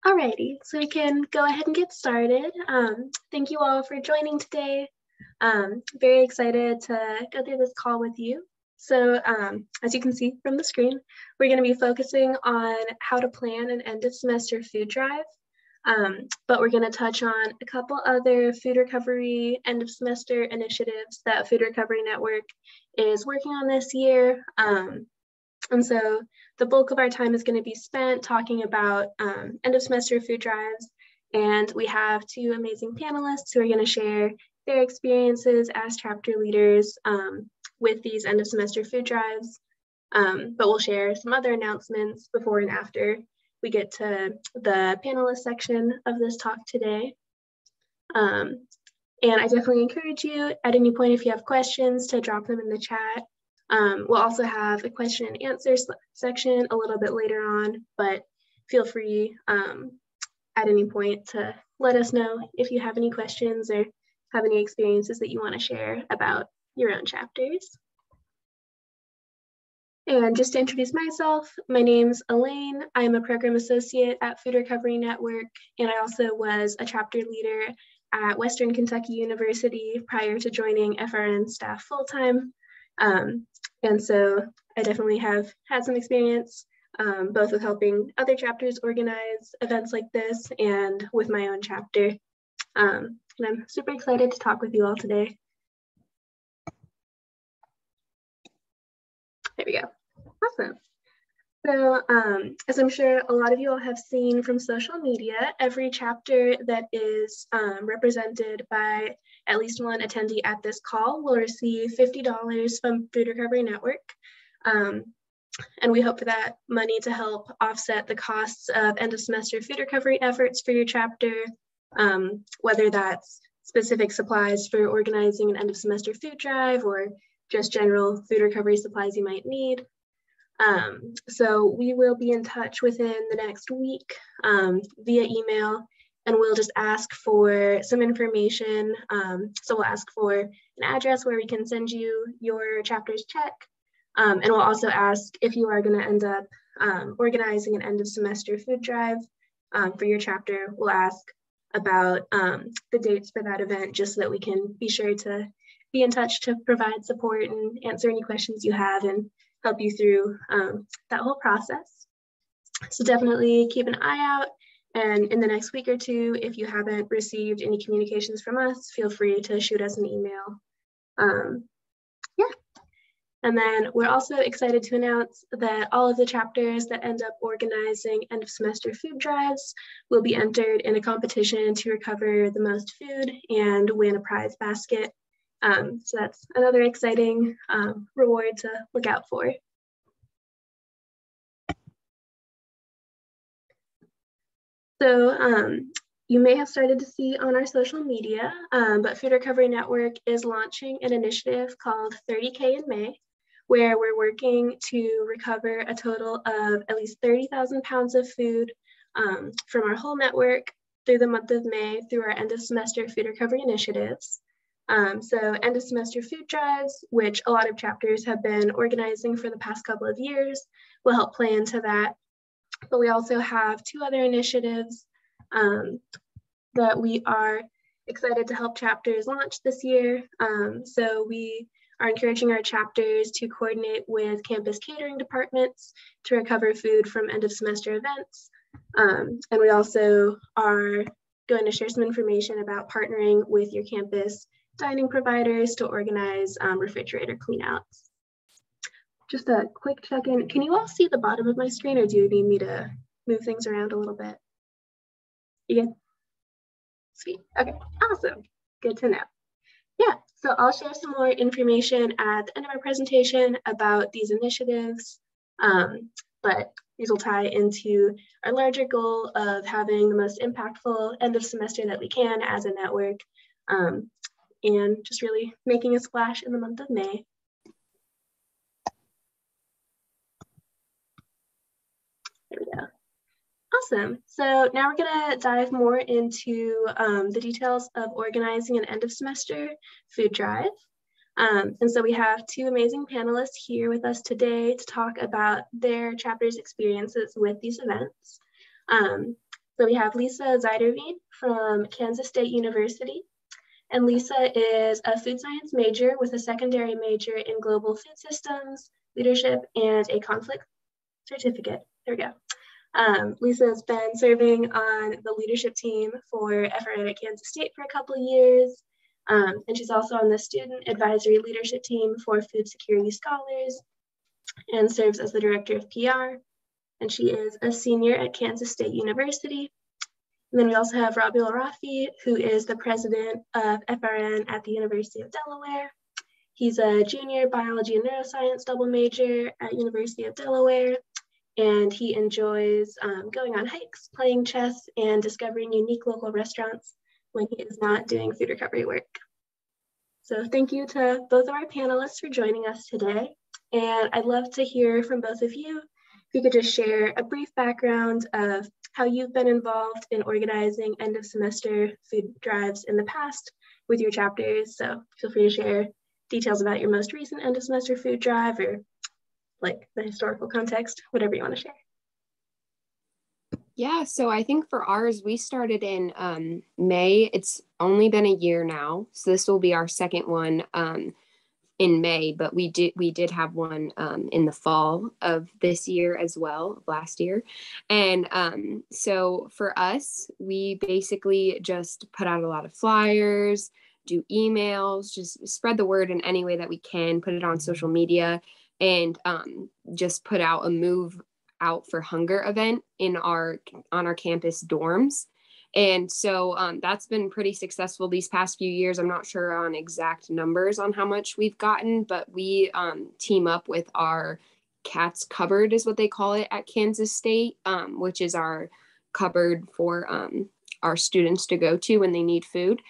Alrighty, so we can go ahead and get started. Thank you all for joining today. Very excited to go through this call with you. So as you can see from the screen, we're going to be focusing on how to plan an end of semester food drive, but we're going to touch on a couple other food recovery end of semester initiatives that Food Recovery Network is working on this year. And so the bulk of our time is going to be spent talking about end of semester food drives. And we have two amazing panelists who are going to share their experiences as chapter leaders with these end of semester food drives. But we'll share some other announcements before and after we get to the panelist section of this talk today. And I definitely encourage you at any point, if you have questions, to drop them in the chat. We'll also have a question and answer section a little bit later on, but feel free at any point to let us know if you have any questions or have any experiences that you want to share about your own chapters. And just to introduce myself, my name's Elaine. I'm a program associate at Food Recovery Network, and I also was a chapter leader at Western Kentucky University prior to joining FRN staff full-time. And so I definitely have had some experience both with helping other chapters organize events like this and with my own chapter. And I'm super excited to talk with you all today. There we go. Awesome. So as I'm sure a lot of you all have seen from social media, every chapter that is represented by at least one attendee at this call will receive $50 from Food Recovery Network. And we hope for that money to help offset the costs of end of semester food recovery efforts for your chapter, whether that's specific supplies for organizing an end of semester food drive or just general food recovery supplies you might need. So we will be in touch within the next week via email, and we'll just ask for some information. So we'll ask for an address where we can send you your chapter's check. And we'll also ask if you are going to end up organizing an end of semester food drive for your chapter. We'll ask about the dates for that event just so that we can be sure to be in touch to provide support and answer any questions you have and help you through that whole process. So definitely keep an eye out. And in the next week or two, if you haven't received any communications from us, feel free to shoot us an email. Yeah. And then we're also excited to announce that all of the chapters that end up organizing end of semester food drives will be entered in a competition to recover the most food and win a prize basket. So that's another exciting reward to look out for. So you may have started to see on our social media, but Food Recovery Network is launching an initiative called 30K in May, where we're working to recover a total of at least 30,000 pounds of food from our whole network through the month of May through our end of semester food recovery initiatives. So end of semester food drives, which a lot of chapters have been organizing for the past couple of years, will help play into that. But we also have two other initiatives that we are excited to help chapters launch this year. So we are encouraging our chapters to coordinate with campus catering departments to recover food from end of semester events. And we also are going to share some information about partnering with your campus dining providers to organize refrigerator cleanouts. Just a quick check-in. Can you all see the bottom of my screen, or do you need me to move things around a little bit? You good? Sweet. Okay, awesome. Good to know. Yeah, so I'll share some more information at the end of our presentation about these initiatives, but these will tie into our larger goal of having the most impactful end of semester that we can as a network, and just really making a splash in the month of May. There we go. Awesome. So now we're going to dive more into the details of organizing an end of semester food drive. And so we have two amazing panelists here with us today to talk about their chapter's experiences with these events. So we have Lisa Zeiderveen from Kansas State University. And Lisa is a food science major with a secondary major in global food systems, leadership, and a conflict certificate. There we go. Lisa has been serving on the leadership team for FRN at Kansas State for a couple of years. And she's also on the student advisory leadership team for Food Security Scholars and serves as the director of PR. And she is a senior at Kansas State University. And then we also have Rabiul Rafi, who is the president of FRN at the University of Delaware. He's a junior biology and neuroscience double major at University of Delaware, and he enjoys going on hikes, playing chess, and discovering unique local restaurants when he is not doing food recovery work. So thank you to both of our panelists for joining us today. And I'd love to hear from both of you. If you could just share a brief background of how you've been involved in organizing end of semester food drives in the past with your chapters. So feel free to share details about your most recent end of semester food drive or like the historical context, whatever you want to share. Yeah, so I think for ours, we started in May. It's only been a year now. So this will be our second one in May, but we did have one in the fall of this year as well, last year. And so for us, we basically just put out a lot of flyers, do emails, just spread the word in any way that we can, put it on social media, and just put out a Move Out for Hunger event on our campus dorms. And so that's been pretty successful these past few years. I'm not sure on exact numbers on how much we've gotten, but we team up with our Cat's Cupboard is what they call it at Kansas State, which is our cupboard for our students to go to when they need food.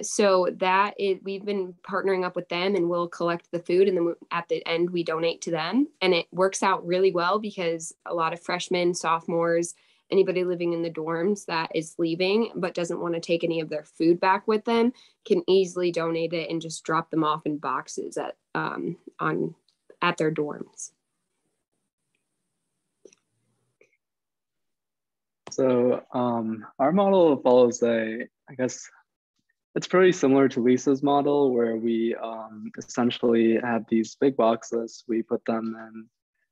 So we've been partnering up with them, and we'll collect the food, and then at the end we donate to them. And it works out really well because a lot of freshmen, sophomores, anybody living in the dorms that is leaving but doesn't want to take any of their food back with them can easily donate it and just drop them off in boxes at their dorms. So our model follows I guess it's pretty similar to Lisa's model, where we essentially have these big boxes. We put them in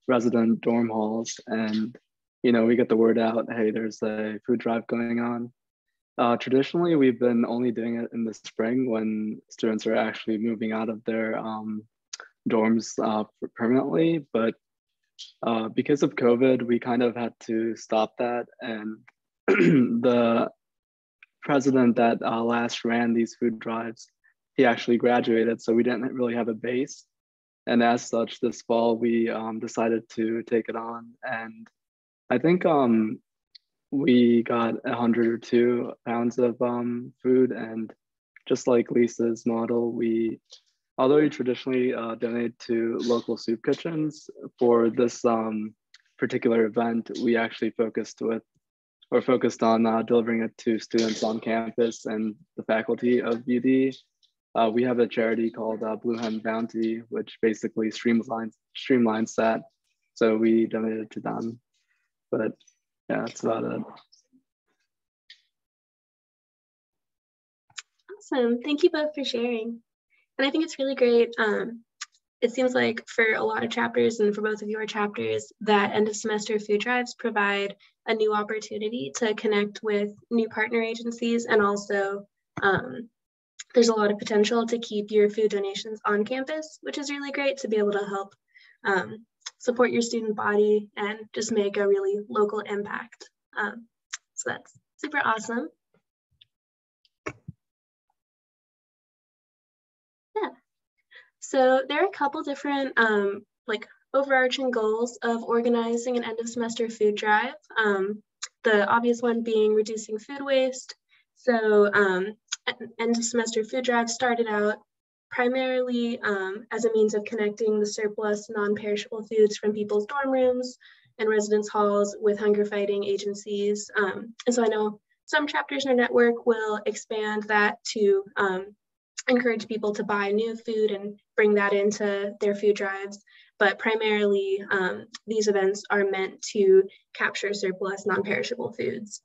resident dorm halls, and we get the word out, hey, there's a food drive going on. Traditionally, we've been only doing it in the spring when students are actually moving out of their dorms permanently. But because of COVID, we kind of had to stop that. And the president that last ran these food drives, he actually graduated, so we didn't really have a base. And as such, this fall, we decided to take it on. And I think we got 100 or 2 pounds of food, and just like Lisa's model, although we traditionally donate to local soup kitchens, for this particular event, we actually focused on delivering it to students on campus and the faculty of UD. We have a charity called Blue Hen Bounty, which basically streamlines that. So we donated to them. But yeah, that's about it. Awesome. Thank you both for sharing. And I think it's really great. It seems like for a lot of chapters and for both of your chapters, that end of semester food drives provide a new opportunity to connect with new partner agencies. And also there's a lot of potential to keep your food donations on campus, which is really great to be able to help support your student body and just make a really local impact. So that's super awesome. Yeah. So there are a couple different overarching goals of organizing an end of semester food drive. The obvious one being reducing food waste. So end of semester food drive started out primarily as a means of connecting the surplus non-perishable foods from people's dorm rooms and residence halls with hunger fighting agencies. And so I know some chapters in our network will expand that to encourage people to buy new food and bring that into their food drives. But primarily, these events are meant to capture surplus non-perishable foods.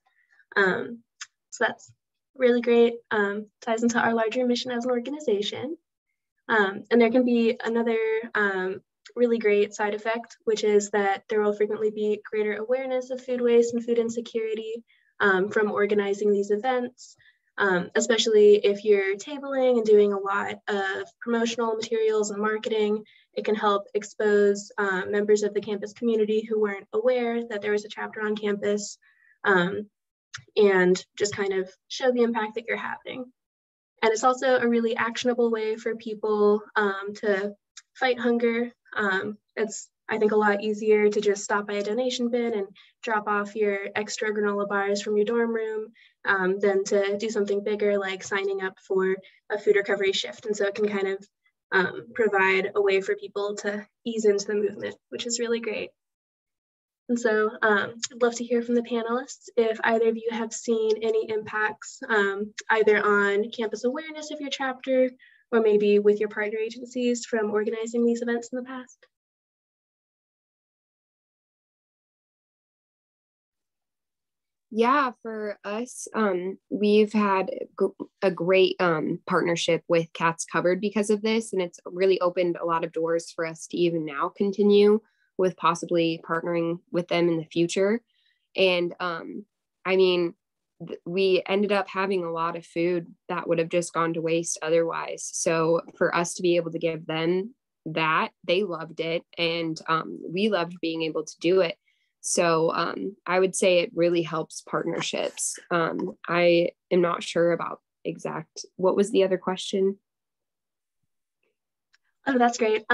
So that's really great, ties into our larger mission as an organization. And there can be another really great side effect, which is that there will frequently be greater awareness of food waste and food insecurity from organizing these events, especially if you're tabling and doing a lot of promotional materials and marketing. It can help expose members of the campus community who weren't aware that there was a chapter on campus, and just kind of show the impact that you're having. And it's also a really actionable way for people to fight hunger. It's, I think, a lot easier to just stop by a donation bin and drop off your extra granola bars from your dorm room than to do something bigger like signing up for a food recovery shift. And so it can kind of provide a way for people to ease into the movement, which is really great. And so I'd love to hear from the panelists if either of you have seen any impacts either on campus awareness of your chapter or maybe with your partner agencies from organizing these events in the past. Yeah, for us, we've had a great partnership with Cats Covered because of this, and it's really opened a lot of doors for us to even now continue with possibly partnering with them in the future. And I mean, we ended up having a lot of food that would have just gone to waste otherwise. So for us to be able to give them that, they loved it, and we loved being able to do it. So I would say it really helps partnerships. I am not sure about exact, what was the other question? Oh, that's great.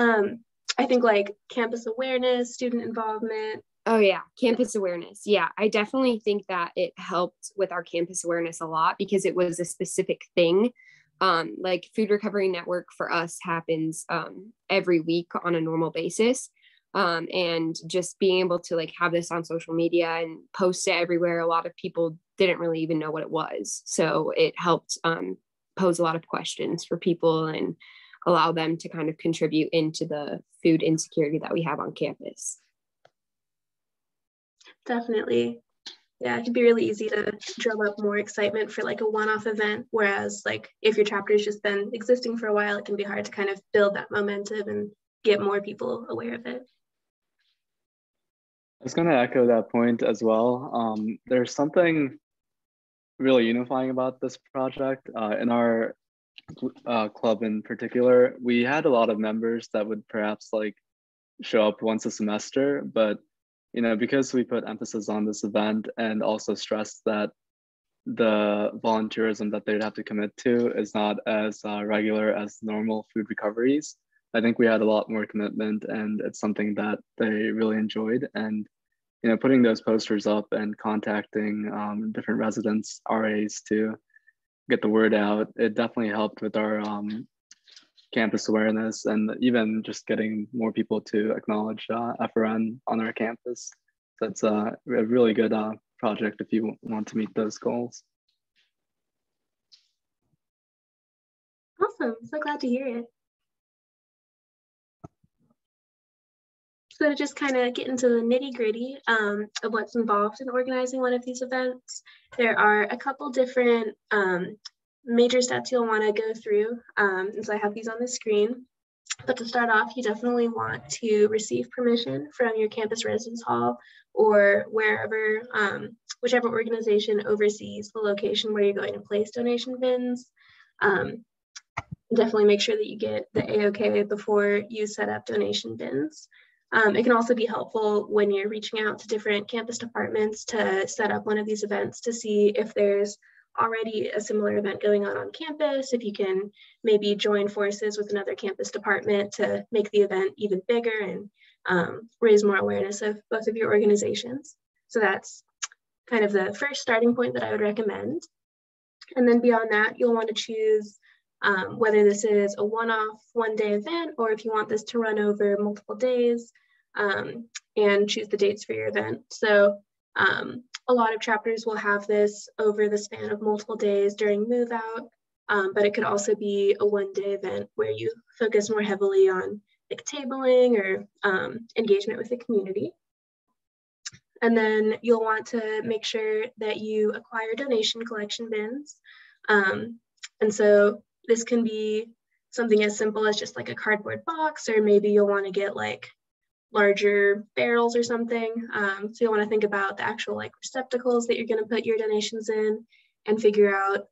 I think like campus awareness, student involvement. Oh yeah, campus awareness. Yeah, I definitely think that it helped with our campus awareness a lot because it was a specific thing. Like Food Recovery Network for us happens every week on a normal basis. And just being able to like have this on social media and post it everywhere, a lot of people didn't really even know what it was. So it helped pose a lot of questions for people and allow them to kind of contribute into the food insecurity that we have on campus. Definitely. Yeah, it could be really easy to drum up more excitement for like a one-off event. Whereas like if your chapter's just been existing for a while, it can be hard to kind of build that momentum and get more people aware of it. I was going to echo that point as well. There's something really unifying about this project. In our club in particular, we had a lot of members that would perhaps like show up once a semester, but you know, because we put emphasis on this event and also stressed that the volunteerism that they'd have to commit to is not as regular as normal food recoveries, I think we had a lot more commitment, and it's something that they really enjoyed. And you know, putting those posters up and contacting different residents, RAs, to get the word out, it definitely helped with our campus awareness and even just getting more people to acknowledge FRN on our campus. So it's a really good project if you want to meet those goals. Awesome, so glad to hear it. So to just kind of get into the nitty-gritty of what's involved in organizing one of these events, there are a couple different major steps you'll want to go through. And so I have these on the screen. But to start off, you definitely want to receive permission from your campus residence hall or wherever, whichever organization oversees the location where you're going to place donation bins. Definitely make sure that you get the A-OK before you set up donation bins. It can also be helpful when you're reaching out to different campus departments to set up one of these events to see if there's already a similar event going on campus, if you can maybe join forces with another campus department to make the event even bigger and raise more awareness of both of your organizations. So that's kind of the first starting point that I would recommend. And then beyond that, you'll want to choose whether this is a one-off, one-day event, or if you want this to run over multiple days, and choose the dates for your event. So a lot of chapters will have this over the span of multiple days during move out, but it could also be a one-day event where you focus more heavily on like tabling or engagement with the community. And then you'll want to make sure that you acquire donation collection bins. And so this can be something as simple as just like a cardboard box, or maybe you'll want to get like larger barrels or something. So you'll want to think about the actual like receptacles that you're going to put your donations in and figure out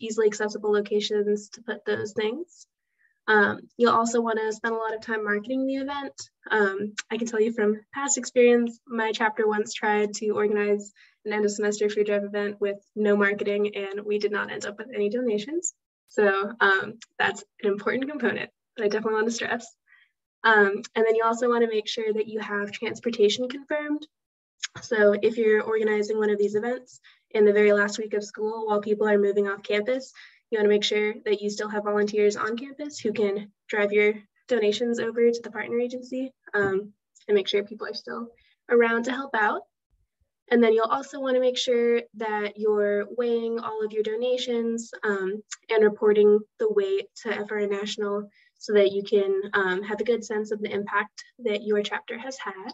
easily accessible locations to put those things. You'll also want to spend a lot of time marketing the event. I can tell you from past experience, my chapter once tried to organize an end of semester food drive event with no marketing, and we did not end up with any donations. So that's an important component that I definitely want to stress. And then you also want to make sure that you have transportation confirmed. So if you're organizing one of these events in the very last week of school while people are moving off campus, you want to make sure that you still have volunteers on campus who can drive your donations over to the partner agency and make sure people are still around to help out. And then you'll also want to make sure that you're weighing all of your donations and reporting the weight to FRA National so that you can have a good sense of the impact that your chapter has had.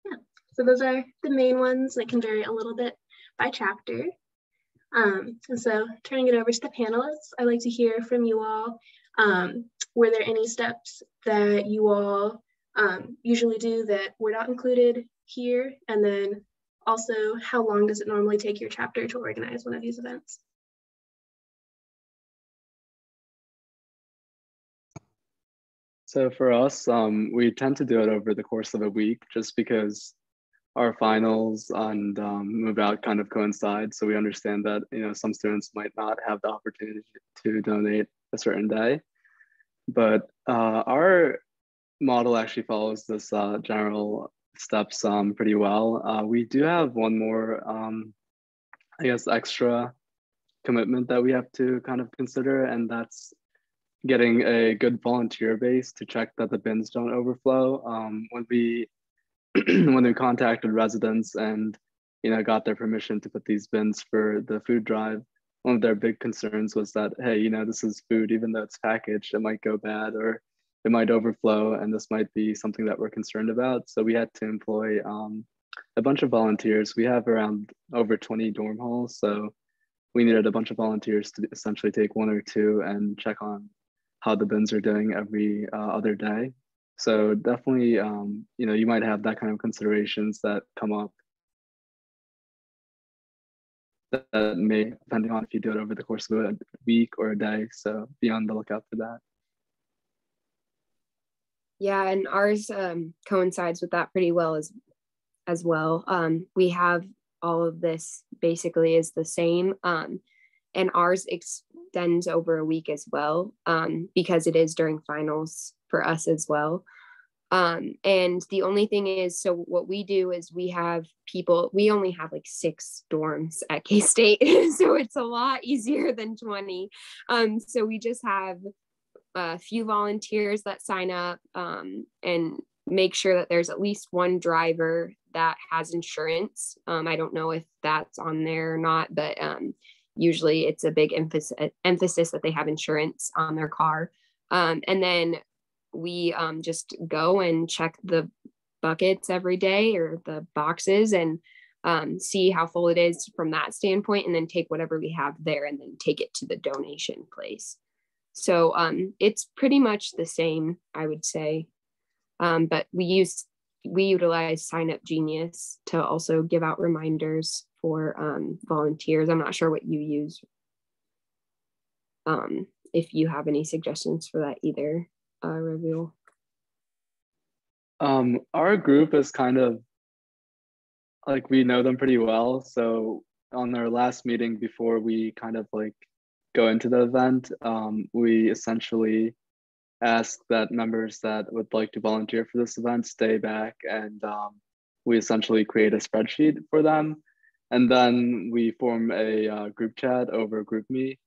Yeah, so those are the main ones that can vary a little bit by chapter. And so turning it over to the panelists, I'd like to hear from you all. Were there any steps that you all usually do that were not included here? And then also, how long does it normally take your chapter to organize one of these events? So for us, we tend to do it over the course of a week just because our finals and move out kind of coincide. So we understand that, you know, some students might not have the opportunity to donate a certain day. But our model actually follows this general steps pretty well. We do have one more, I guess, extra commitment that we have to kind of consider, and that's getting a good volunteer base to check that the bins don't overflow. When we when we contacted residents and, you know, got their permission to put these bins for the food drive, one of their big concerns was that, hey, you know, this is food, even though it's packaged, it might go bad or it might overflow, and this might be something that we're concerned about. So we had to employ a bunch of volunteers. We have around over 20 dorm halls, so we needed a bunch of volunteers to essentially take one or two and check on how the bins are doing every other day. So definitely, you know, you might have that kind of considerations that come up that may, depending on if you do it over the course of a week or a day. So be on the lookout for that. Yeah, and ours coincides with that pretty well as well. We have all of this basically is the same, and ours extends over a week as well, because it is during finals for us as well. And the only thing is, so what we do is we have people, we only have like 6 dorms at K-State, so it's a lot easier than 20. So we just have a few volunteers that sign up and make sure that there's at least one driver that has insurance. I don't know if that's on there or not, but usually it's a big emphasis that they have insurance on their car. And then we just go and check the buckets every day or the boxes and see how full it is from that standpoint, and then take whatever we have there and then take it to the donation place. So it's pretty much the same, I would say. But we utilize Sign Up Genius to also give out reminders for volunteers. I'm not sure what you use. If you have any suggestions for that either, Raviel. Our group is kind of like, we know them pretty well. So on our last meeting before we kind of like go into the event, we essentially ask that members that would like to volunteer for this event stay back, and we essentially create a spreadsheet for them. And then we form a group chat over GroupMe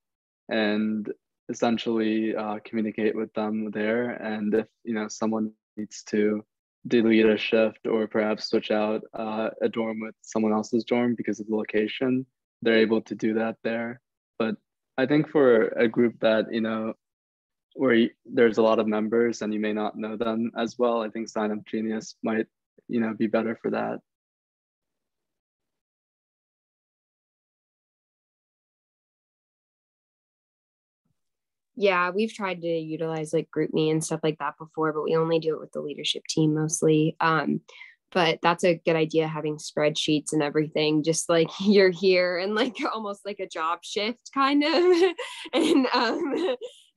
and essentially communicate with them there. And if, you know, someone needs to delete a shift or perhaps switch out a dorm with someone else's dorm because of the location, they're able to do that there. But I think for a group that, you know, where there's a lot of members and you may not know them as well, I think Sign Up Genius might be better for that. Yeah, we've tried to utilize like GroupMe and stuff like that before, but we only do it with the leadership team mostly. But that's a good idea, having spreadsheets and everything, just like you're here and like almost like a job shift kind of. And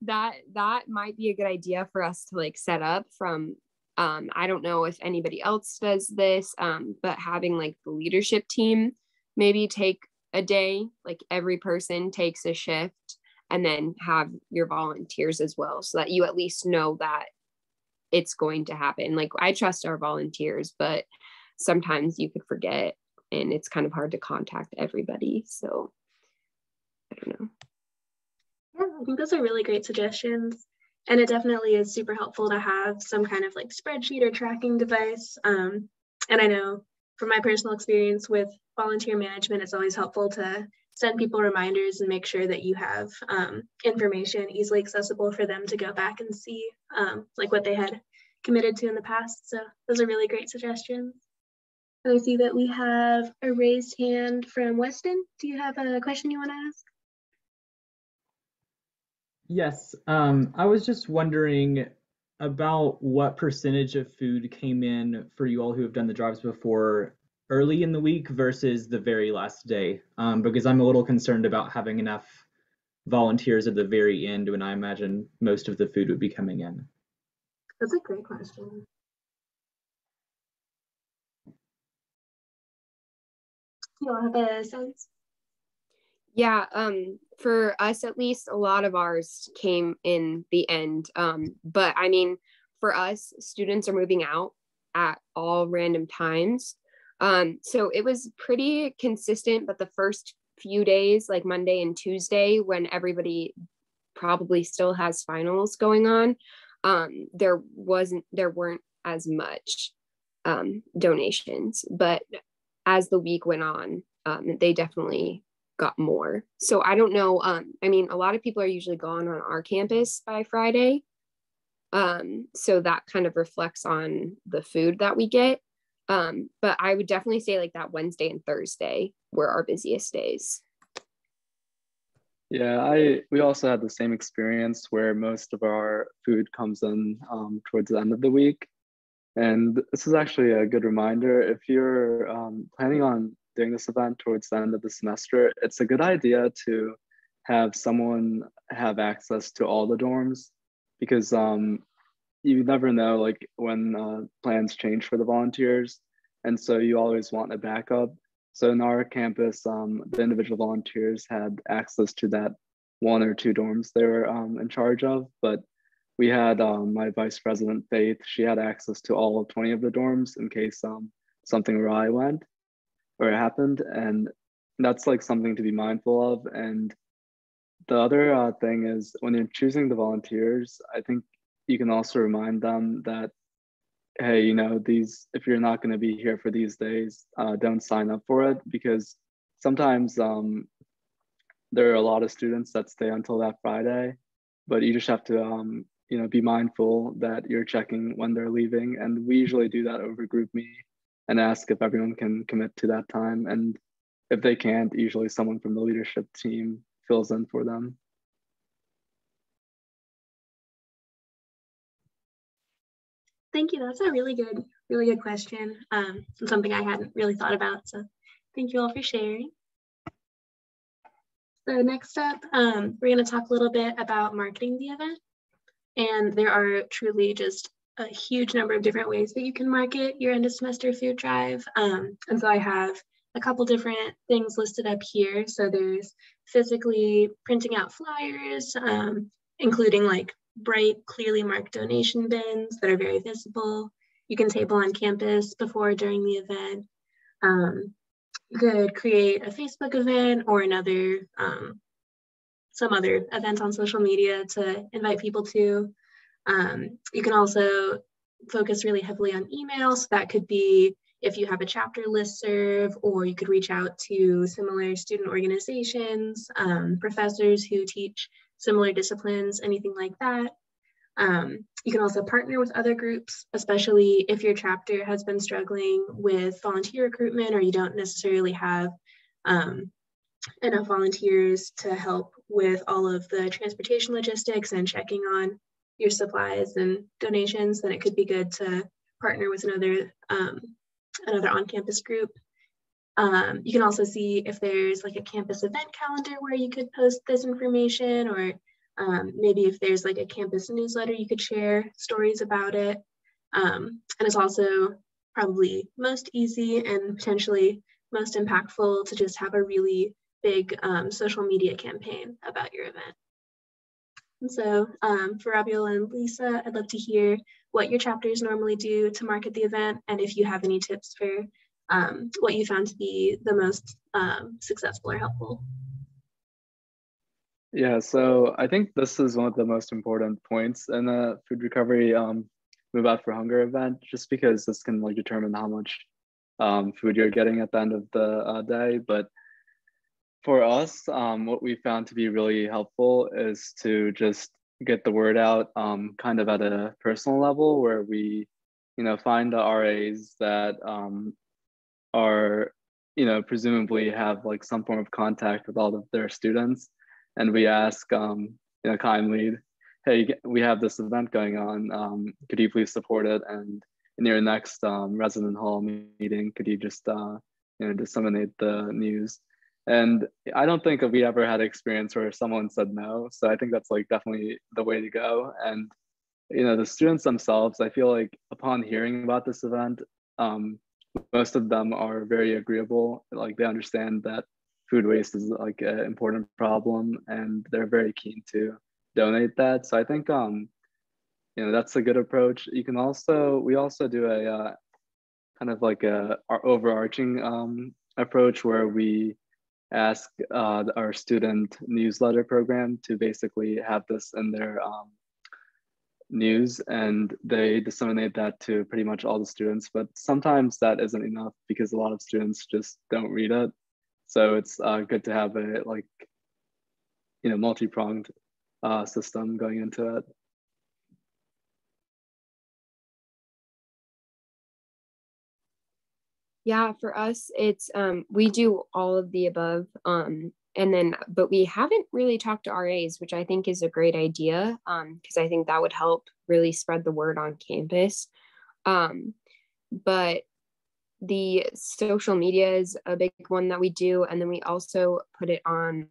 that might be a good idea for us to like set up from, I don't know if anybody else does this, but having like the leadership team maybe take a day, like every person takes a shift, and then have your volunteers as well, so that you at least know that it's going to happen. Like, I trust our volunteers, but sometimes you could forget and it's kind of hard to contact everybody. So I don't know. Yeah, I think those are really great suggestions. And it definitely is super helpful to have some kind of like spreadsheet or tracking device. And I know from my personal experience with volunteer management, it's always helpful to send people reminders and make sure that you have information easily accessible for them to go back and see like what they had committed to in the past. So those are really great suggestions. And I see that we have a raised hand from Weston. Do you have a question you want to ask? Yes, I was just wondering about what percentage of food came in for you all who have done the drives before early in the week versus the very last day, because I'm a little concerned about having enough volunteers at the very end when I imagine most of the food would be coming in. That's a great question. You all have a sense? Yeah, for us at least, a lot of ours came in the end. But I mean, for us, students are moving out at all random times. So it was pretty consistent, but the first few days, like Monday and Tuesday, when everybody probably still has finals going on, there weren't as much donations. But as the week went on, they definitely got more. So I don't know. I mean, a lot of people are usually gone on our campus by Friday. So that kind of reflects on the food that we get. But I would definitely say like that Wednesday and Thursday were our busiest days. Yeah, we also had the same experience where most of our food comes in towards the end of the week. And this is actually a good reminder. If you're planning on doing this event towards the end of the semester, it's a good idea to have someone have access to all the dorms, because you never know like when plans change for the volunteers. And so you always want a backup. So in our campus, the individual volunteers had access to that 1 or 2 dorms they were in charge of, but we had my vice president, Faith. She had access to all 20 of the dorms in case something awry went or it happened. And that's like something to be mindful of. And the other thing is, when you're choosing the volunteers, I think you can also remind them that, hey, if you're not going to be here for these days, don't sign up for it, because sometimes there are a lot of students that stay until that Friday, but you just have to be mindful that you're checking when they're leaving. And we usually do that over GroupMe and ask if everyone can commit to that time. And if they can't, usually someone from the leadership team fills in for them. Thank you. That's a really good question. And something I hadn't really thought about. So thank you all for sharing. So next up, we're going to talk a little bit about marketing the event. And there are truly just a huge number of different ways that you can market your end of semester food drive. And so I have a couple different things listed up here. So there's physically printing out flyers, including like bright, clearly marked donation bins that are very visible. You can table on campus before or during the event. You could create a Facebook event or some other event on social media to invite people to. You can also focus really heavily on email. So that could be if you have a chapter listserv, or you could reach out to similar student organizations, professors who teach similar disciplines, anything like that. You can also partner with other groups, especially if your chapter has been struggling with volunteer recruitment or you don't necessarily have enough volunteers to help with all of the transportation logistics and checking on your supplies and donations, then it could be good to partner with another on-campus group. You can also see if there's like a campus event calendar where you could post this information, or maybe if there's like a campus newsletter, you could share stories about it. And it's also probably most easy and potentially most impactful to just have a really big social media campaign about your event. And so for Rabiel and Lisa, I'd love to hear what your chapters normally do to market the event, and if you have any tips for what you found to be the most successful or helpful. Yeah, so I think this is one of the most important points in the food recovery Move Out for Hunger event, just because this can like determine how much food you're getting at the end of the day. But for us, what we found to be really helpful is to just get the word out kind of at a personal level, where we, find the RAs that are, presumably have like some form of contact with all of their students. And we ask, kindly, hey, we have this event going on. Could you please support it? And in your next resident hall meeting, could you just, disseminate the news? And I don't think we ever had an experience where someone said no. So I think that's like definitely the way to go. And, the students themselves, I feel like upon hearing about this event, most of them are very agreeable. Like they understand that food waste is like an important problem, and they're very keen to donate that. So I think, that's a good approach. We also do a kind of like our overarching approach, where we ask our student newsletter program to basically have this in their news, and they disseminate that to pretty much all the students. But sometimes that isn't enough because a lot of students just don't read it. So it's good to have a multi-pronged system going into it. Yeah, for us, it's we do all of the above. But we haven't really talked to RAs, which I think is a great idea, because I think that would help really spread the word on campus. But the social media is a big one that we do. And then we also put it on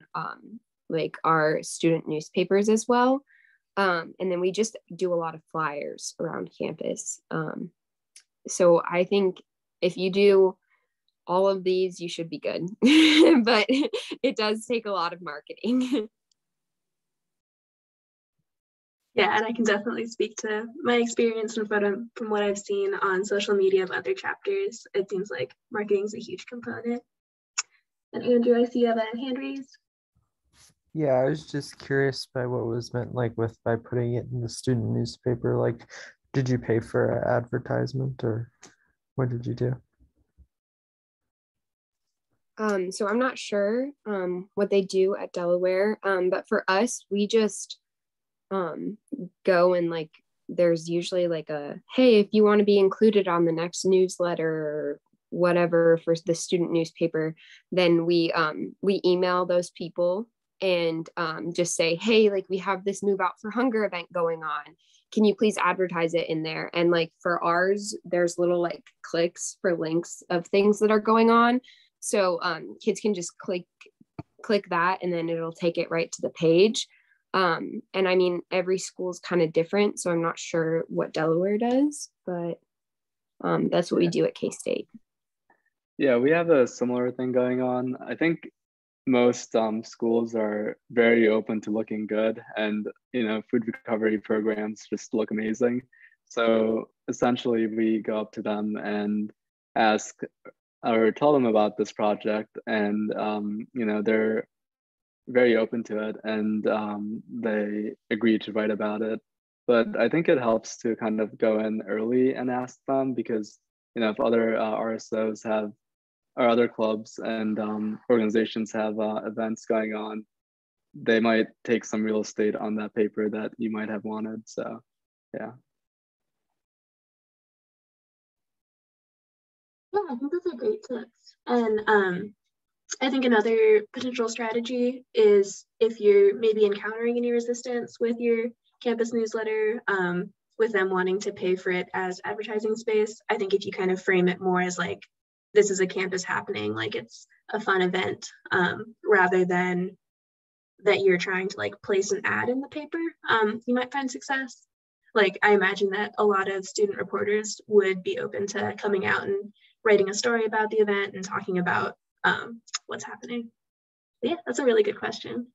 like our student newspapers as well. And then we just do a lot of flyers around campus. So I think if you do all of these, you should be good. But it does take a lot of marketing. Yeah, and I can definitely speak to my experience and from what I've seen on social media of other chapters. It seems like marketing is a huge component. And Andrew, I see you have a hand raised. Yeah, I was just curious by what was meant by putting it in the student newspaper. Like, did you pay for an advertisement, or what did you do? So I'm not sure what they do at Delaware, but for us, we just go and like there's usually like a, hey, if you want to be included on the next newsletter or whatever for the student newspaper, then we email those people and just say, hey, like we have this Move Out for Hunger event going on. Can you please advertise it in there? And like for ours, there's little like clicks for links of things that are going on. So kids can just click that and then it'll take it right to the page. And I mean, every school is kind of different, so I'm not sure what Delaware does, but that's what we do at K-State. Yeah, we have a similar thing going on. I think most schools are very open to looking good, and food recovery programs just look amazing. So essentially, we go up to them and ask or tell them about this project, and they're very open to it, and they agree to write about it. But I think it helps to kind of go in early and ask them, because if other RSOs have, or other clubs and organizations have events going on, they might take some real estate on that paper that you might have wanted. So Yeah. Yeah, I think those are great tips. And I think another potential strategy is if you're maybe encountering any resistance with your campus newsletter, with them wanting to pay for it as advertising space, I think if you kind of frame it more as like, this is a campus happening, like it's a fun event, rather than that you're trying to like place an ad in the paper, you might find success. Like I imagine that a lot of student reporters would be open to coming out and writing a story about the event and talking about what's happening. But yeah, that's a really good question.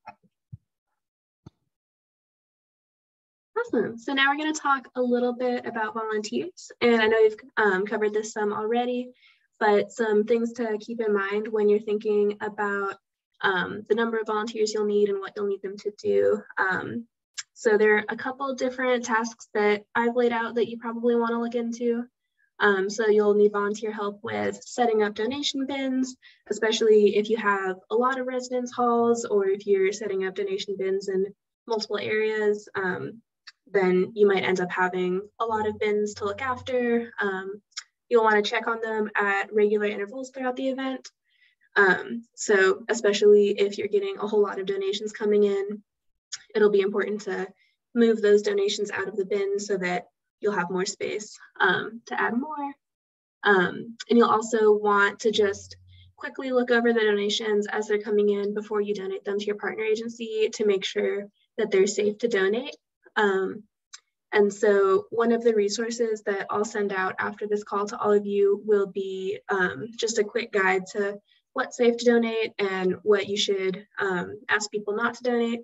Awesome. So now we're going to talk a little bit about volunteers. And I know you've covered this some already, but some things to keep in mind when you're thinking about the number of volunteers you'll need and what you'll need them to do. So there are a couple different tasks that I've laid out that you probably want to look into. So you'll need volunteer help with setting up donation bins, especially if you have a lot of residence halls or if you're setting up donation bins in multiple areas, then you might end up having a lot of bins to look after. You'll want to check on them at regular intervals throughout the event. So especially if you're getting a whole lot of donations coming in, it'll be important to move those donations out of the bin so that you'll have more space to add more. And you'll also want to just quickly look over the donations as they're coming in before you donate them to your partner agency to make sure that they're safe to donate. And so one of the resources that I'll send out after this call to all of you will be just a quick guide to what's safe to donate and what you should ask people not to donate.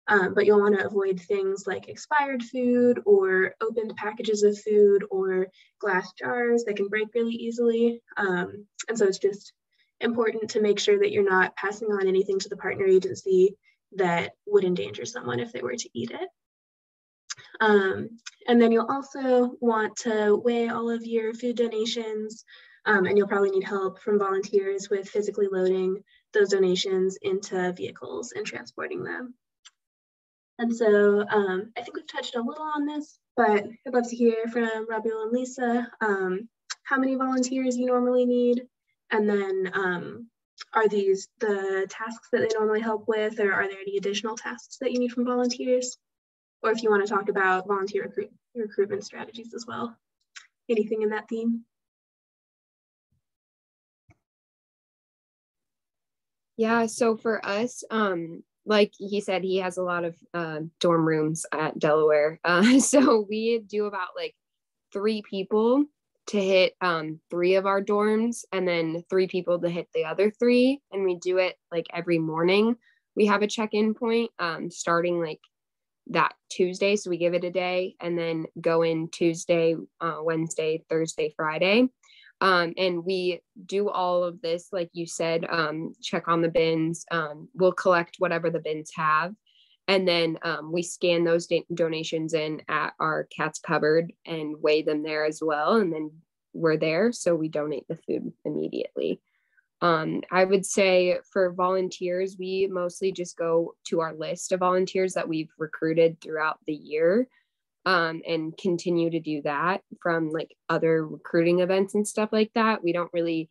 But you'll want to avoid things like expired food or opened packages of food or glass jars that can break really easily. And so it's just important to make sure that you're not passing on anything to the partner agency that would endanger someone if they were to eat it. And then you'll also want to weigh all of your food donations, and you'll probably need help from volunteers with physically loading those donations into vehicles and transporting them. And so I think we've touched a little on this, but I'd love to hear from Rabiel and Lisa how many volunteers you normally need, and then are these the tasks that they normally help with, or are there any additional tasks that you need from volunteers? Or if you want to talk about volunteer recruitment strategies as well. Anything in that theme? Yeah, so for us, like he said, he has a lot of dorm rooms at Delaware. So we do about like 3 people to hit 3 of our dorms and then 3 people to hit the other 3. And we do it like every morning. We have a check-in point starting like that Tuesday. So we give it a day and then go in Tuesday, Wednesday, Thursday, Friday. And we do all of this, like you said, check on the bins. We'll collect whatever the bins have. And then we scan those donations in at our CATS cupboard and weigh them there as well. And then we're there. So we donate the food immediately. I would say for volunteers, we mostly just go to our list of volunteers that we've recruited throughout the year. And continue to do that from like other recruiting events and stuff like that. We don't really,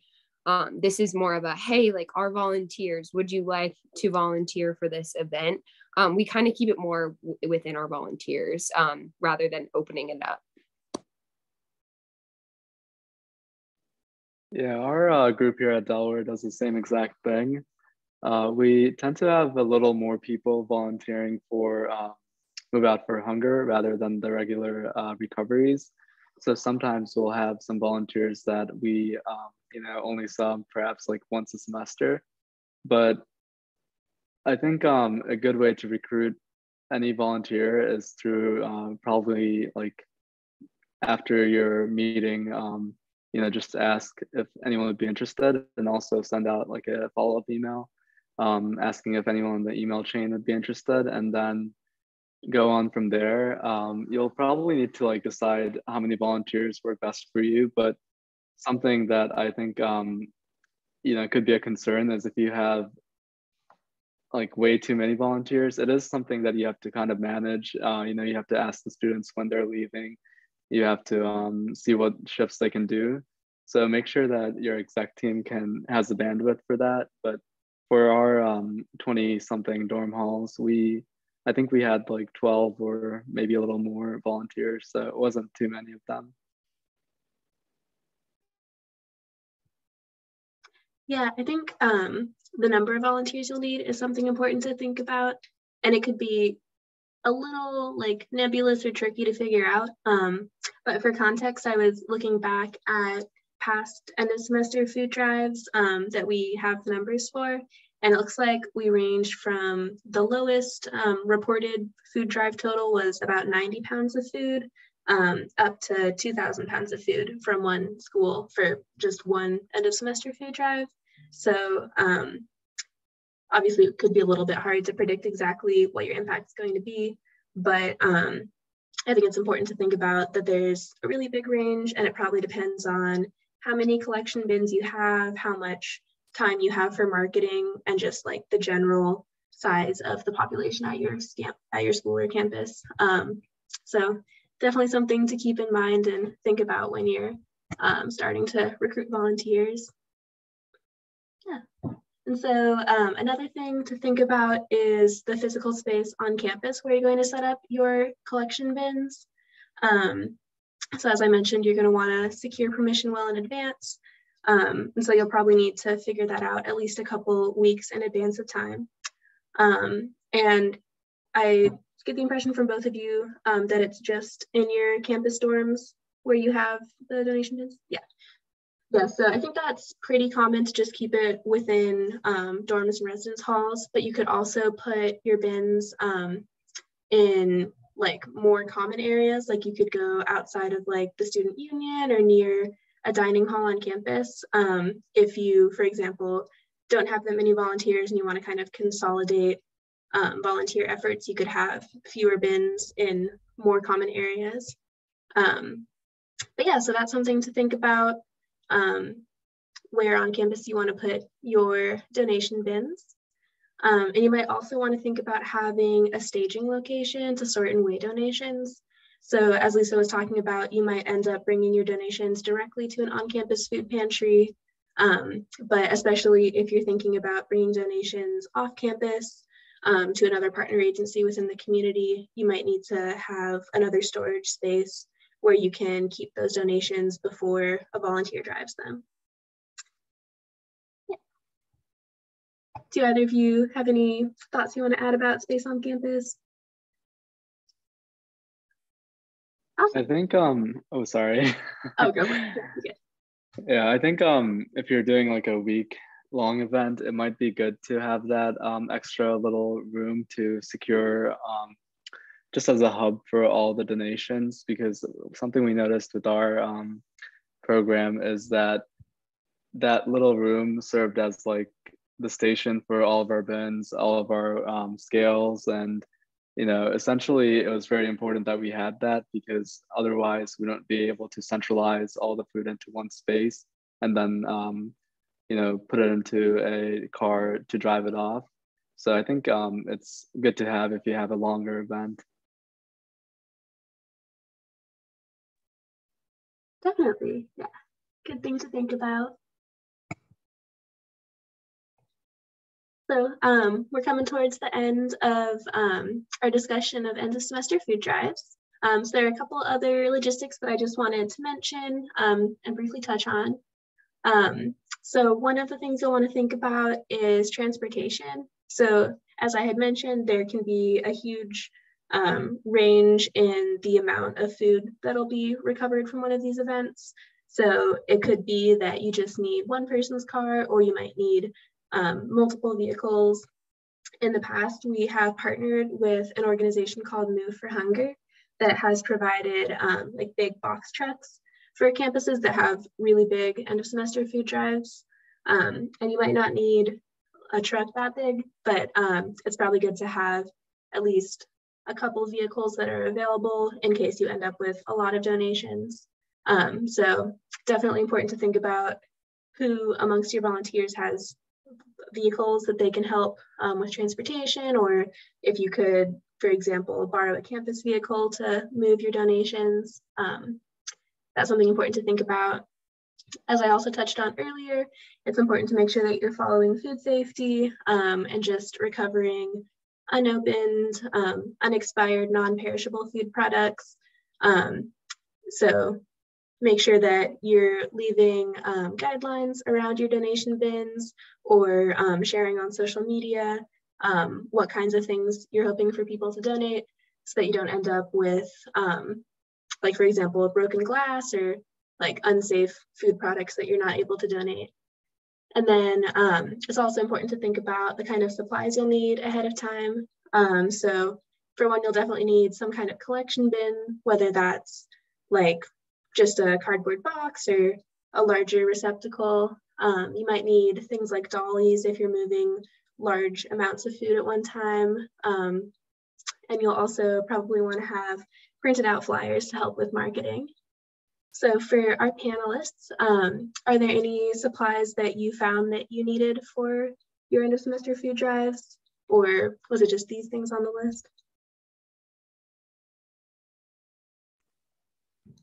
this is more of a, hey, like our volunteers, would you like to volunteer for this event? We kind of keep it more within our volunteers rather than opening it up. Yeah, our group here at Delaware does the same exact thing. We tend to have a little more people volunteering for Move Out for Hunger rather than the regular recoveries. So sometimes we'll have some volunteers that we only saw perhaps like once a semester. But I think a good way to recruit any volunteer is through probably like after your meeting, just ask if anyone would be interested and also send out like a follow-up email asking if anyone in the email chain would be interested, and then go on from there. You'll probably need to like decide how many volunteers work best for you, but something that I think could be a concern is if you have like way too many volunteers, it is something that you have to kind of manage. You know, you have to ask the students when they're leaving. You have to see what shifts they can do. So make sure that your exec team has the bandwidth for that. But for our 20 something dorm halls, I think we had like 12 or maybe a little more volunteers. So it wasn't too many of them. Yeah, I think the number of volunteers you'll need is something important to think about. And it could be a little like nebulous or tricky to figure out. But for context, I was looking back at past end of semester food drives that we have the numbers for. And it looks like we ranged from the lowest reported food drive total was about 90 pounds of food up to 2,000 pounds of food from one school for just one end of semester food drive. So obviously it could be a little bit hard to predict exactly what your impact is going to be, but I think it's important to think about that there's a really big range, and it probably depends on how many collection bins you have, how much time you have for marketing, and just like the general size of the population at your school or campus. So definitely something to keep in mind and think about when you're starting to recruit volunteers. Yeah. And so another thing to think about is the physical space on campus where you're going to set up your collection bins. So as I mentioned, you're going to want to secure permission well in advance. And so you'll probably need to figure that out at least a couple weeks in advance of time. And I get the impression from both of you that it's just in your campus dorms where you have the donation bins. Yeah. Yeah, so I think that's pretty common to just keep it within dorms and residence halls, but you could also put your bins in like more common areas. Like you could go outside of like the student union or near a dining hall on campus. If you, for example, don't have that many volunteers and you want to kind of consolidate volunteer efforts, you could have fewer bins in more common areas. But yeah, so that's something to think about. Where on campus you want to put your donation bins. And you might also want to think about having a staging location to sort and weigh donations. So as Lisa was talking about, you might end up bringing your donations directly to an on-campus food pantry. But especially if you're thinking about bringing donations off campus to another partner agency within the community, you might need to have another storage space where you can keep those donations before a volunteer drives them. Yeah. Do either of you have any thoughts you want to add about space on campus? Awesome. I think, oh, sorry. Oh, go for it. Okay. Yeah, I think if you're doing like a week-long event, it might be good to have that extra little room to secure just as a hub for all the donations, because something we noticed with our program is that little room served as like the station for all of our bins, all of our scales, and you know, essentially it was very important that we had that, because otherwise we don't be able to centralize all the food into one space and then you know, put it into a car to drive it off. So I think it's good to have if you have a longer event. Definitely, yeah. Good thing to think about. So we're coming towards the end of our discussion of end of semester food drives. So there are a couple other logistics that I just wanted to mention and briefly touch on. So one of the things you'll want to think about is transportation. So as I had mentioned, there can be a huge range in the amount of food that'll be recovered from one of these events. So it could be that you just need one person's car, or you might need multiple vehicles. In the past, we have partnered with an organization called Move for Hunger that has provided like big box trucks for campuses that have really big end of semester food drives. And you might not need a truck that big, but it's probably good to have at least a couple vehicles that are available in case you end up with a lot of donations. So definitely important to think about who amongst your volunteers has vehicles that they can help with transportation, or if you could, for example, borrow a campus vehicle to move your donations. That's something important to think about. As I also touched on earlier, it's important to make sure that you're following food safety and just recovering unopened, unexpired, non-perishable food products. So make sure that you're leaving guidelines around your donation bins, or sharing on social media what kinds of things you're hoping for people to donate, so that you don't end up with, like, for example, broken glass or like unsafe food products that you're not able to donate. And then it's also important to think about the kind of supplies you'll need ahead of time. So for one, you'll definitely need some kind of collection bin, whether that's like just a cardboard box or a larger receptacle. You might need things like dollies if you're moving large amounts of food at one time. And you'll also probably want to have printed out flyers to help with marketing. So for our panelists, are there any supplies that you found that you needed for your end of semester food drives, or was it just these things on the list?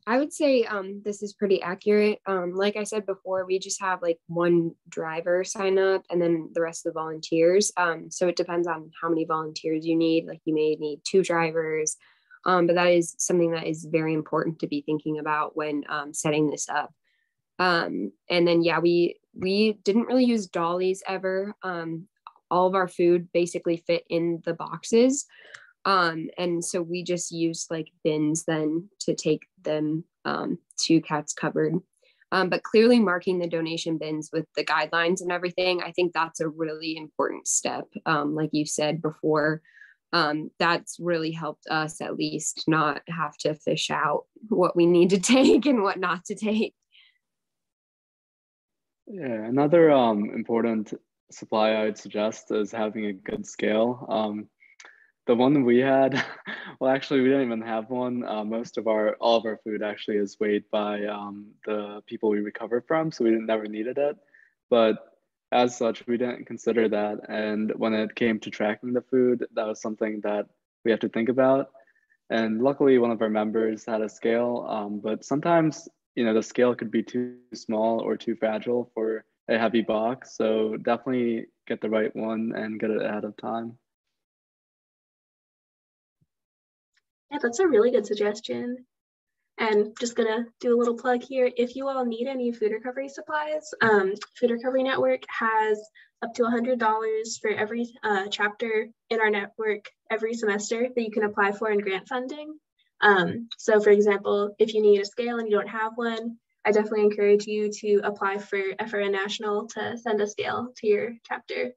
I would say this is pretty accurate. Like I said before, we just have like one driver sign up and then the rest of the volunteers. So it depends on how many volunteers you need. Like you may need 2 drivers, but that is something that is very important to be thinking about when setting this up. And then, yeah, we didn't really use dollies ever. All of our food basically fit in the boxes. And so we just used like bins then to take them to Cats Cupboard. But clearly marking the donation bins with the guidelines and everything, I think that's a really important step. Like you said before, that's really helped us at least not have to fish out what we need to take and what not to take. Yeah, another important supply I'd suggest is having a good scale. The one we had, well, actually, we didn't even have one. All of our food actually is weighed by the people we recover from, so we never needed it. But as such, we didn't consider that. And when it came to tracking the food, that was something that we had to think about. And luckily, one of our members had a scale, but sometimes, the scale could be too small or too fragile for a heavy box. So definitely get the right one and get it ahead of time. Yeah, that's a really good suggestion. And just gonna do a little plug here. If you all need any food recovery supplies, Food Recovery Network has up to $100 for every chapter in our network every semester that you can apply for in grant funding. So for example, if you need a scale and you don't have one, I definitely encourage you to apply for FRN National to send a scale to your chapter.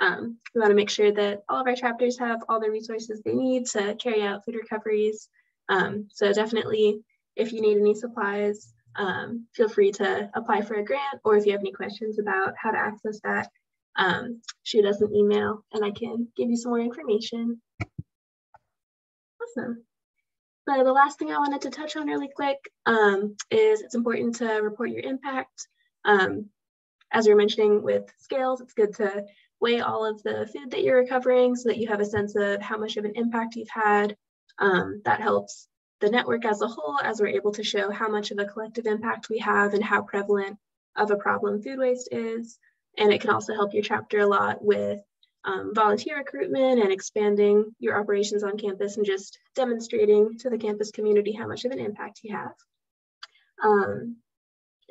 We want to make sure that all of our chapters have all the resources they need to carry out food recoveries. So definitely, if you need any supplies, feel free to apply for a grant, or if you have any questions about how to access that, shoot us an email and I can give you some more information. Awesome. So the last thing I wanted to touch on really quick is it's important to report your impact. As we were mentioning with scales, it's good to weigh all of the food that you're recovering so that you have a sense of how much of an impact you've had. That helps the network as a whole, as we're able to show how much of a collective impact we have and how prevalent of a problem food waste is. And it can also help your chapter a lot with volunteer recruitment and expanding your operations on campus and just demonstrating to the campus community how much of an impact you have.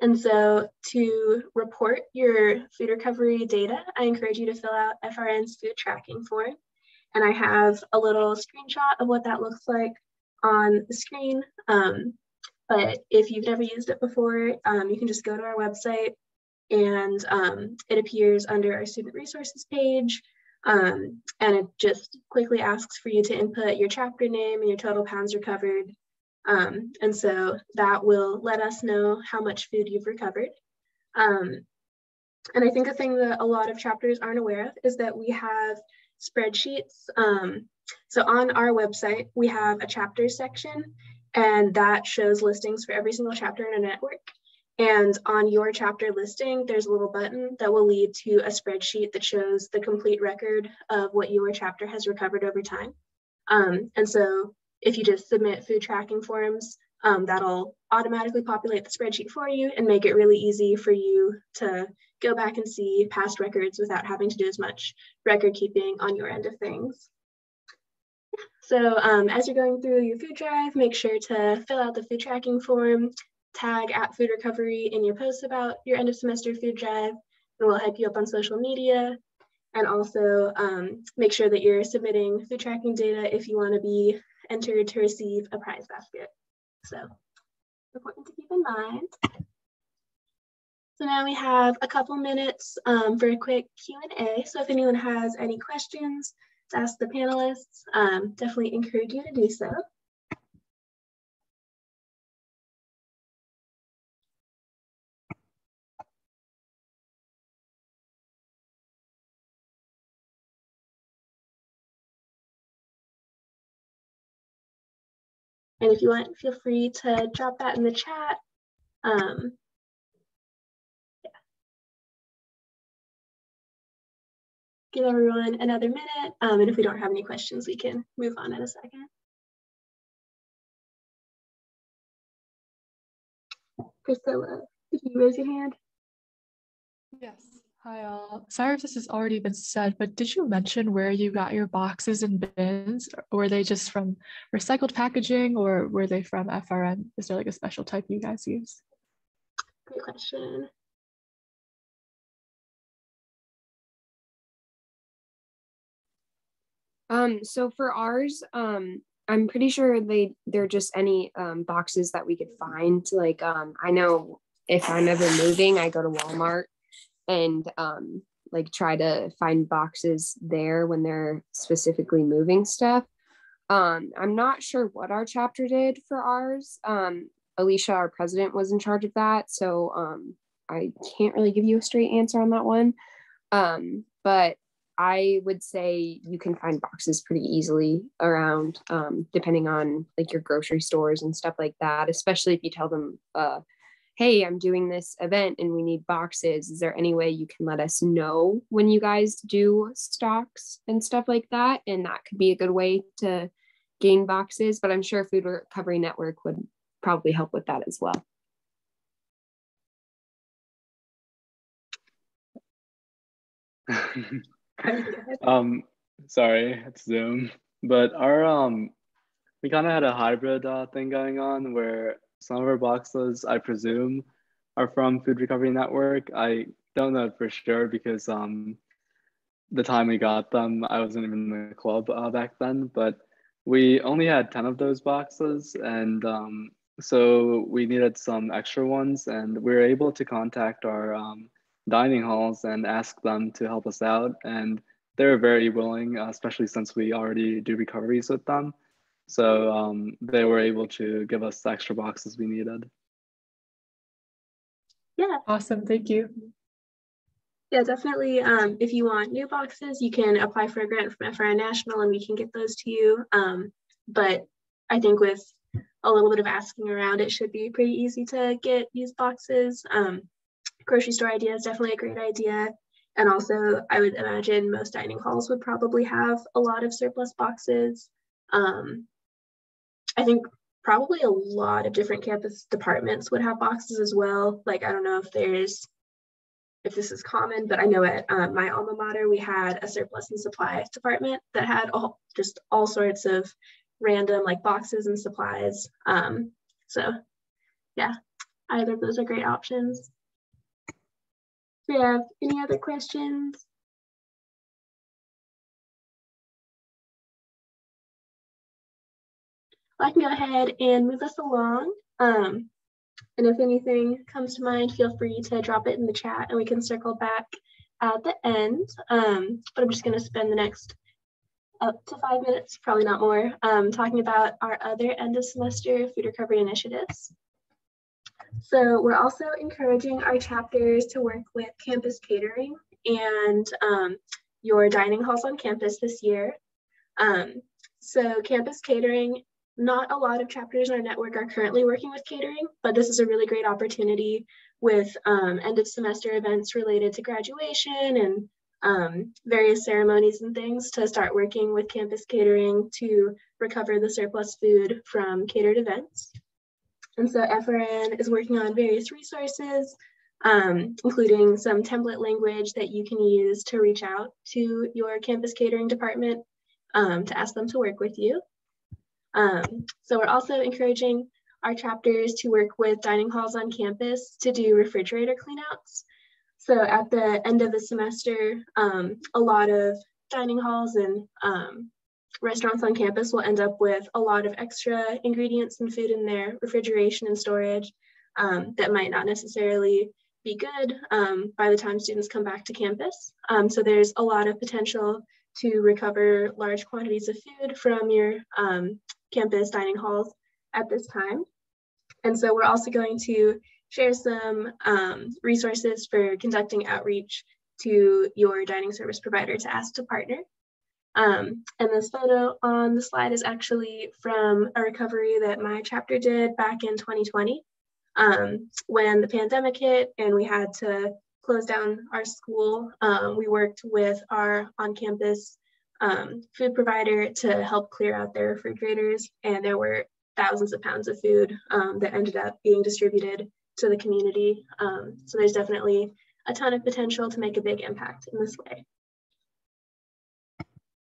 And so to report your food recovery data, I encourage you to fill out FRN's food tracking form. And I have a little screenshot of what that looks like on the screen. But if you've never used it before, you can just go to our website and it appears under our student resources page. And it just quickly asks for you to input your chapter name and your total pounds recovered. And so that will let us know how much food you've recovered. And I think a thing that a lot of chapters aren't aware of is that we have spreadsheets. So on our website, we have a chapter section, and that shows listings for every single chapter in our network. And on your chapter listing, there's a little button that will lead to a spreadsheet that shows the complete record of what your chapter has recovered over time. And so if you just submit food tracking forms, that'll automatically populate the spreadsheet for you and make it really easy for you to go back and see past records without having to do as much record keeping on your end of things. So as you're going through your food drive, make sure to fill out the food tracking form, tag @food recovery in your posts about your end of semester food drive, and we'll hype you up on social media. And also make sure that you're submitting food tracking data if you want to be entered to receive a prize basket. So important to keep in mind. So now we have a couple minutes for a quick Q&A. So if anyone has any questions to ask the panelists, definitely encourage you to do so. And if you want, feel free to drop that in the chat. Yeah. Give everyone another minute. And if we don't have any questions, we can move on in a second. Priscilla, did you raise your hand? Yes. Hi all. Sorry if this has already been said, but did you mention where you got your boxes and bins? Were they just from recycled packaging or were they from FRN? Is there like a special type you guys use? Great question. So for ours, I'm pretty sure they're just any boxes that we could find. Like I know if I'm ever moving, I go to Walmart and like try to find boxes there when they're specifically moving stuff. I'm not sure what our chapter did for ours. Alicia, our president, was in charge of that, so I can't really give you a straight answer on that one. But I would say you can find boxes pretty easily around, depending on like your grocery stores and stuff like that, especially if you tell them, hey, I'm doing this event and we need boxes. Is there any way you can let us know when you guys do stocks and stuff like that? And that could be a good way to gain boxes, but I'm sure Food Recovery Network would probably help with that as well. Sorry, it's Zoom, but our we kind of had a hybrid thing going on where some of our boxes, I presume, are from Food Recovery Network. I don't know for sure because the time we got them, I wasn't even in the club back then, but we only had 10 of those boxes, and so we needed some extra ones, and we were able to contact our dining halls and ask them to help us out, and they were very willing, especially since we already do recoveries with them. So they were able to give us the extra boxes we needed. Yeah. Awesome, thank you. Yeah, definitely. If you want new boxes, you can apply for a grant from FRN National and we can get those to you. But I think with a little bit of asking around, it should be pretty easy to get used boxes. Grocery store idea is definitely a great idea. And also, I would imagine most dining halls would probably have a lot of surplus boxes. I think probably a lot of different campus departments would have boxes as well. Like, I don't know if this is common, but I know at my alma mater, we had a surplus and supplies department that had just all sorts of random like boxes and supplies. So yeah, either of those are great options. Do you have any other questions? Well, I can go ahead and move us along. And if anything comes to mind, feel free to drop it in the chat and we can circle back at the end. But I'm just going to spend the next up to 5 minutes, probably not more, talking about our other end of semester food recovery initiatives. So we're also encouraging our chapters to work with campus catering and your dining halls on campus this year. So campus catering not a lot of chapters in our network are currently working with catering, but this is a really great opportunity with end of semester events related to graduation and various ceremonies and things to start working with campus catering to recover the surplus food from catered events. And so FRN is working on various resources, including some template language that you can use to reach out to your campus catering department to ask them to work with you. So we're also encouraging our chapters to work with dining halls on campus to do refrigerator cleanouts. So at the end of the semester, a lot of dining halls and restaurants on campus will end up with a lot of extra ingredients and food in their refrigeration and storage that might not necessarily be good by the time students come back to campus. So there's a lot of potential to recover large quantities of food from your campus dining halls at this time. And so we're also going to share some resources for conducting outreach to your dining service provider to ask to partner. And this photo on the slide is actually from a recovery that my chapter did back in 2020 when the pandemic hit and we had to close down our school. We worked with our on-campus food provider to help clear out their refrigerators, and there were thousands of pounds of food that ended up being distributed to the community. So there's definitely a ton of potential to make a big impact in this way.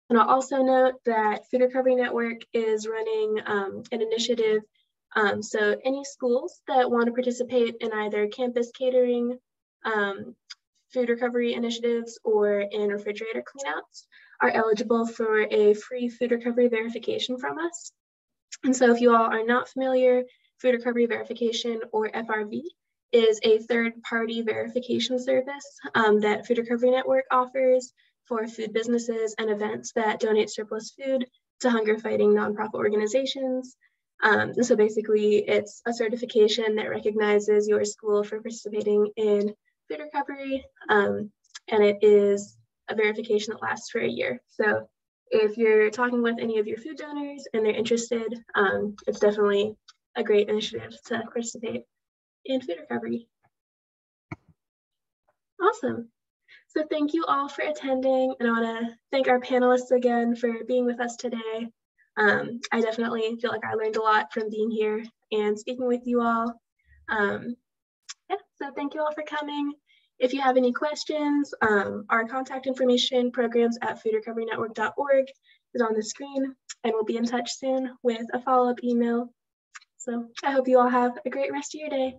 And I'll also note that Food Recovery Network is running an initiative. So any schools that want to participate in either campus catering, food recovery initiatives, or in refrigerator cleanouts are eligible for a free food recovery verification from us. And so if you all are not familiar, food recovery verification, or FRV, is a third-party verification service that Food Recovery Network offers for food businesses and events that donate surplus food to hunger-fighting nonprofit organizations. And so basically, it's a certification that recognizes your school for participating in food recovery, and it is a verification that lasts for a year. So if you're talking with any of your food donors and they're interested, it's definitely a great initiative to participate in food recovery. Awesome. So thank you all for attending, and I want to thank our panelists again for being with us today. I definitely feel like I learned a lot from being here and speaking with you all. Yeah, so thank you all for coming. If you have any questions, our contact information, programs@foodrecoverynetwork.org is on the screen, and we'll be in touch soon with a follow-up email. So I hope you all have a great rest of your day.